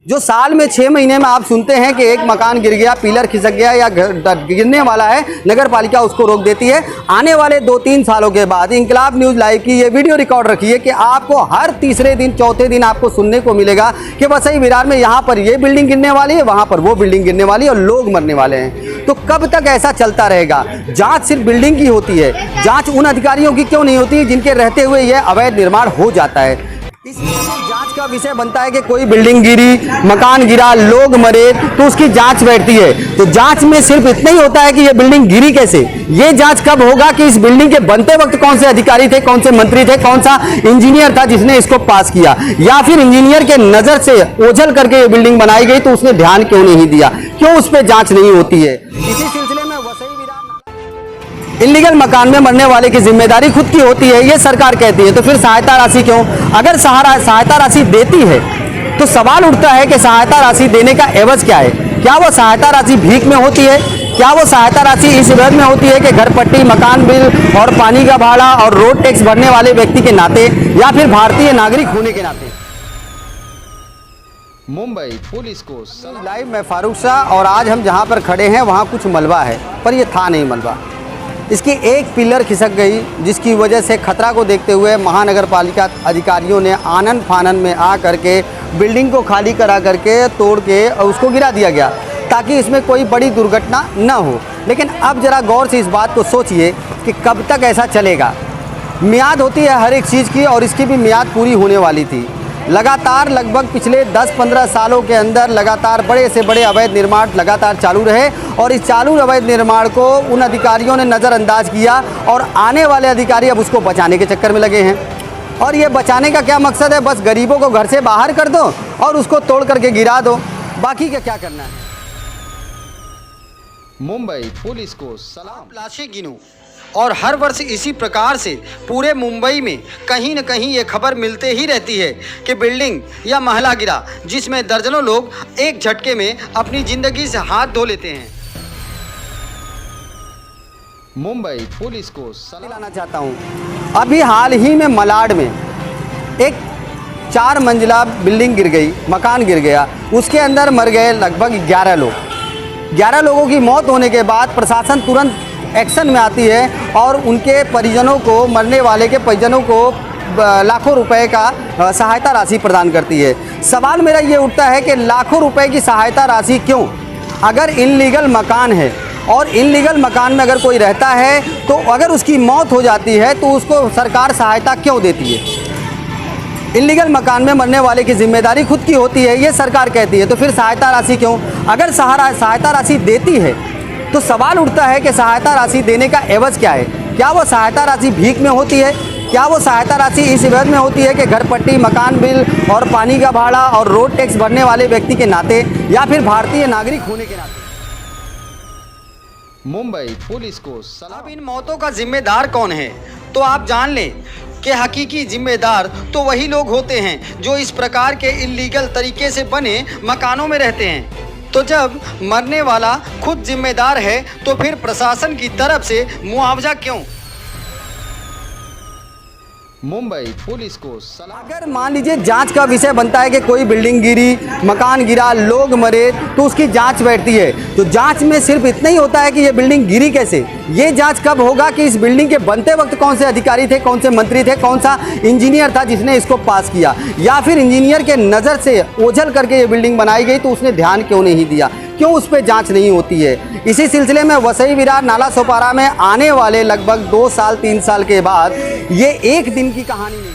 जो साल में 6 महीने में आप सुनते हैं कि एक मकान गिर गया, पिलर खिसक गया या गिरने वाला है, नगर पालिका उसको रोक देती है। आने वाले 2-3 सालों के बाद इंकलाब न्यूज़ लाइव की ये वीडियो रिकॉर्ड रखिए कि आपको हर तीसरे दिन चौथे दिन आपको सुनने को मिलेगा कि वसई विरार में यहाँ पर ये बिल्डिंग गिरने वाली है, वहाँ पर वो बिल्डिंग गिरने वाली है और लोग मरने वाले हैं। तो कब तक ऐसा चलता रहेगा? जाँच सिर्फ बिल्डिंग की होती है, जाँच उन अधिकारियों की क्यों नहीं होती जिनके रहते हुए यह अवैध निर्माण हो जाता है? इसलिए जांच का विषय बनता है कि कोई बिल्डिंग गिरी, मकान गिरा, लोग मरे तो उसकी जांच बैठती है। तो जांच में सिर्फ इतना ही होता है कि ये बिल्डिंग गिरी कैसे। ये जांच कब होगा कि इस बिल्डिंग के बनते वक्त कौन से अधिकारी थे, कौन से मंत्री थे, कौन सा इंजीनियर था जिसने इसको पास किया, या फिर इंजीनियर के नजर से ओझल करके ये बिल्डिंग बनाई गई तो उसने ध्यान क्यों नहीं दिया, क्यों उस पर जांच नहीं होती है। इसी सिलसिले में वसई इल्लीगल मकान में मरने वाले की जिम्मेदारी खुद की होती है, ये सरकार कहती है, तो फिर सहायता राशि क्यों? अगर सहायता राशि देती है तो सवाल उठता है कि सहायता राशि देने का एवज क्या है? क्या वो सहायता राशि भीख में होती है? क्या वो सहायता राशि इस एवज में होती है कि घर पट्टी, मकान बिल और पानी का भाड़ा और रोड टैक्स भरने वाले व्यक्ति के नाते, या फिर भारतीय नागरिक होने के नाते? मुंबई पुलिस को लाइव मैं फारूक शाह, और आज हम जहाँ पर खड़े हैं वहाँ कुछ मलबा है, पर ये था नहीं मलबा। इसकी एक पिलर खिसक गई जिसकी वजह से खतरा को देखते हुए महानगर पालिका अधिकारियों ने आनन फानन में आ करके बिल्डिंग को खाली करा करके तोड़ के और उसको गिरा दिया गया ताकि इसमें कोई बड़ी दुर्घटना न हो। लेकिन अब ज़रा गौर से इस बात को सोचिए कि कब तक ऐसा चलेगा। मियाद होती है हर एक चीज़ की, और इसकी भी मियाद पूरी होने वाली थी। लगातार लगभग पिछले 10-15 सालों के अंदर लगातार बड़े से बड़े अवैध निर्माण लगातार चालू रहे, और इस चालू अवैध निर्माण को उन अधिकारियों ने नज़रअंदाज किया, और आने वाले अधिकारी अब उसको बचाने के चक्कर में लगे हैं। और ये बचाने का क्या मकसद है? बस गरीबों को घर से बाहर कर दो और उसको तोड़ करके गिरा दो, बाकी का क्या करना है। मुंबई पुलिस को सलाम। लाशें गिनो, और हर वर्ष इसी प्रकार से पूरे मुंबई में कहीं न कहीं ये खबर मिलते ही रहती है कि बिल्डिंग या महला गिरा, जिसमें दर्जनों लोग एक झटके में अपनी ज़िंदगी से हाथ धो लेते हैं। मुंबई पुलिस को सलाम लाना चाहता हूँ, अभी हाल ही में मलाड में एक 4 मंजिला बिल्डिंग गिर गई, मकान गिर गया, उसके अंदर मर गए लगभग 11 लोग। 11 लोगों की मौत होने के बाद प्रशासन तुरंत एक्शन में आती है और उनके परिजनों को, मरने वाले के परिजनों को लाखों रुपए का सहायता राशि प्रदान करती है। सवाल मेरा ये उठता है कि लाखों रुपए की सहायता राशि क्यों? अगर इल्लीगल मकान है और इल्लीगल मकान में अगर कोई रहता है तो अगर उसकी मौत हो जाती है तो उसको सरकार सहायता क्यों देती है? इल्लीगल मकान में मरने वाले की जिम्मेदारी खुद की होती है, ये सरकार कहती है, तो फिर सहायता राशि क्यों? अगर सहायता राशि देती है तो सवाल उठता है कि सहायता राशि देने का एवज क्या है? क्या वो सहायता राशि भीख में होती है? क्या वो सहायता राशि इस एवज में होती है कि घर पट्टी, मकान बिल और पानी का भाड़ा और रोड टैक्स भरने वाले व्यक्ति के नाते, या फिर भारतीय नागरिक होने के नाते? मुंबई पुलिस को सलाम। अब इन मौतों का जिम्मेदार कौन है? तो आप जान लें कि हकीकी जिम्मेदार तो वही लोग होते हैं जो इस प्रकार के इल्लीगल तरीके से बने मकानों में रहते हैं। तो जब मरने वाला खुद जिम्मेदार है तो फिर प्रशासन की तरफ से मुआवजा क्यों? मुंबई पुलिस को सलाम। अगर मान लीजिए जांच का विषय बनता है कि कोई बिल्डिंग गिरी, मकान गिरा, लोग मरे तो उसकी जांच बैठती है। तो जांच में सिर्फ इतना ही होता है कि ये बिल्डिंग गिरी कैसे। ये जांच कब होगा कि इस बिल्डिंग के बनते वक्त कौन से अधिकारी थे, कौन से मंत्री थे, कौन सा इंजीनियर था जिसने इसको पास किया, या फिर इंजीनियर के नज़र से ओझल करके ये बिल्डिंग बनाई गई तो उसने ध्यान क्यों नहीं दिया, क्यों उस पर जांच नहीं होती है। इसी सिलसिले में वसई विरार नाला सोपारा में आने वाले लगभग 2 साल 3 साल के बाद ये एक दिन की कहानी नहीं है।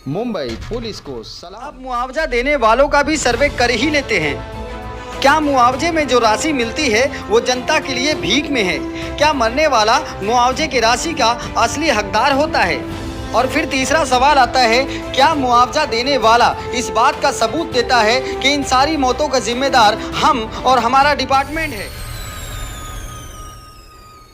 मुंबई पुलिस को सलाम। अब मुआवजा देने वालों का भी सर्वे कर ही लेते हैं। क्या मुआवजे में जो राशि मिलती है वो जनता के लिए भीख में है? क्या मरने वाला मुआवजे की राशि का असली हकदार होता है? और फिर तीसरा सवाल आता है, क्या मुआवजा देने वाला इस बात का सबूत देता है कि इन सारी मौतों का जिम्मेदार हम और हमारा डिपार्टमेंट है?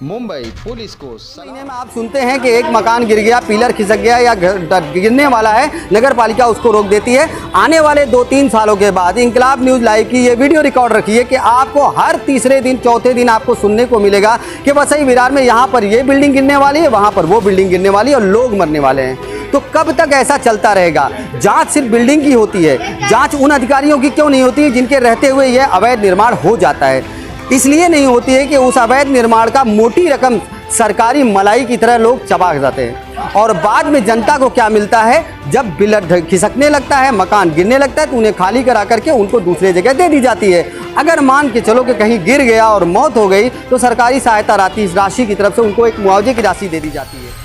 मुंबई पुलिस को सलाम। महीने में आप सुनते हैं कि एक मकान गिर गया, पिलर खिसक गया या घर गिरने वाला है, नगर पालिका उसको रोक देती है। आने वाले 2-3 सालों के बाद इंकलाब न्यूज़ लाइव की ये वीडियो रिकॉर्ड रखी है कि आपको हर तीसरे दिन चौथे दिन आपको सुनने को मिलेगा कि वसई विरार में यहाँ पर ये बिल्डिंग गिरने वाली है, वहाँ पर वो बिल्डिंग गिरने वाली है और लोग मरने वाले हैं। तो कब तक ऐसा चलता रहेगा? जांच सिर्फ बिल्डिंग की होती है, जांच उन अधिकारियों की क्यों नहीं होती जिनके रहते हुए यह अवैध निर्माण हो जाता है? इसलिए नहीं होती है कि उस अवैध निर्माण का मोटी रकम सरकारी मलाई की तरह लोग चबा जाते हैं और बाद में जनता को क्या मिलता है? जब बिल्डर खिसकने लगता है, मकान गिरने लगता है तो उन्हें खाली करा करके उनको दूसरे जगह दे दी जाती है। अगर मान के चलो कि कहीं गिर गया और मौत हो गई तो सरकारी सहायता राशि की तरफ से उनको एक मुआवजे की राशि दे दी जाती है।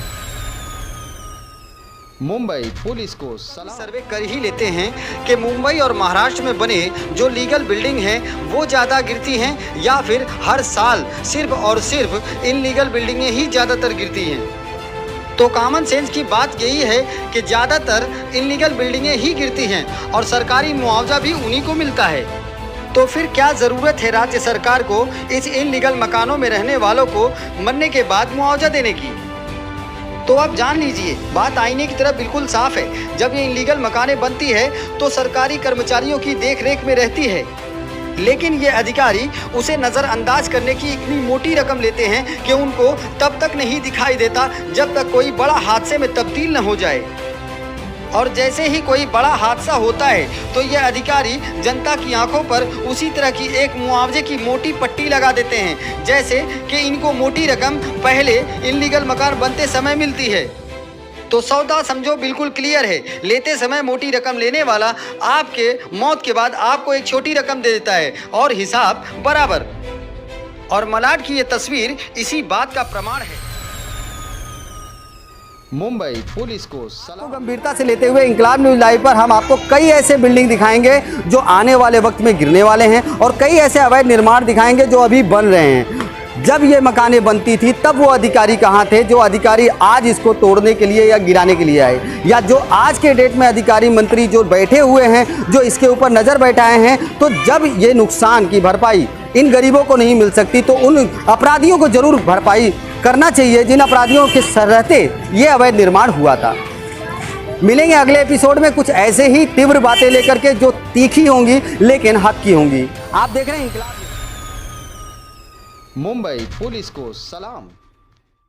मुंबई पुलिस को सलाम। सर्वे कर ही लेते हैं कि मुंबई और महाराष्ट्र में बने जो लीगल बिल्डिंग हैं वो ज़्यादा गिरती हैं या फिर हर साल सिर्फ और सिर्फ इनलीगल बिल्डिंगें ही ज़्यादातर गिरती हैं। तो कॉमन सेंस की बात यही है कि ज़्यादातर इनलीगल बिल्डिंगें ही गिरती हैं और सरकारी मुआवजा भी उन्हीं को मिलता है। तो फिर क्या ज़रूरत है राज्य सरकार को इस इनलीगल मकानों में रहने वालों को मरने के बाद मुआवजा देने की? तो अब जान लीजिए, बात आईने की तरह बिल्कुल साफ है। जब ये इनलीगल मकानें बनती है तो सरकारी कर्मचारियों की देखरेख में रहती है, लेकिन ये अधिकारी उसे नज़रअंदाज करने की इतनी मोटी रकम लेते हैं कि उनको तब तक नहीं दिखाई देता जब तक कोई बड़ा हादसे में तब्दील न हो जाए। और जैसे ही कोई बड़ा हादसा होता है तो ये अधिकारी जनता की आंखों पर उसी तरह की एक मुआवजे की मोटी पट्टी लगा देते हैं जैसे कि इनको मोटी रकम पहले इनलीगल मकान बनते समय मिलती है। तो सौदा समझो बिल्कुल क्लियर है, लेते समय मोटी रकम लेने वाला आपके मौत के बाद आपको एक छोटी रकम दे देता है और हिसाब बराबर। और मलाड की ये तस्वीर इसी बात का प्रमाण है। मुंबई पुलिस को तो सलाम। गंभीरता से लेते हुए इंकलाब न्यूज़ लाइव पर हम आपको कई ऐसे बिल्डिंग दिखाएंगे जो आने वाले वक्त में गिरने वाले हैं और कई ऐसे अवैध निर्माण दिखाएंगे जो अभी बन रहे हैं। जब ये मकानें बनती थी तब वो अधिकारी कहाँ थे जो अधिकारी आज इसको तोड़ने के लिए या गिराने के लिए आए, या जो आज के डेट में अधिकारी मंत्री जो बैठे हुए हैं जो इसके ऊपर नज़र बैठाए हैं। तो जब ये नुकसान की भरपाई इन गरीबों को नहीं मिल सकती तो उन अपराधियों को जरूर भरपाई करना चाहिए जिन अपराधियों के रहते ये अवैध निर्माण हुआ था। मिलेंगे अगले एपिसोड में कुछ ऐसे ही तीव्र बातें लेकर के जो तीखी होंगी लेकिन हक की होंगी। आप देख रहे हैं इंकलाब। मुंबई पुलिस को सलाम।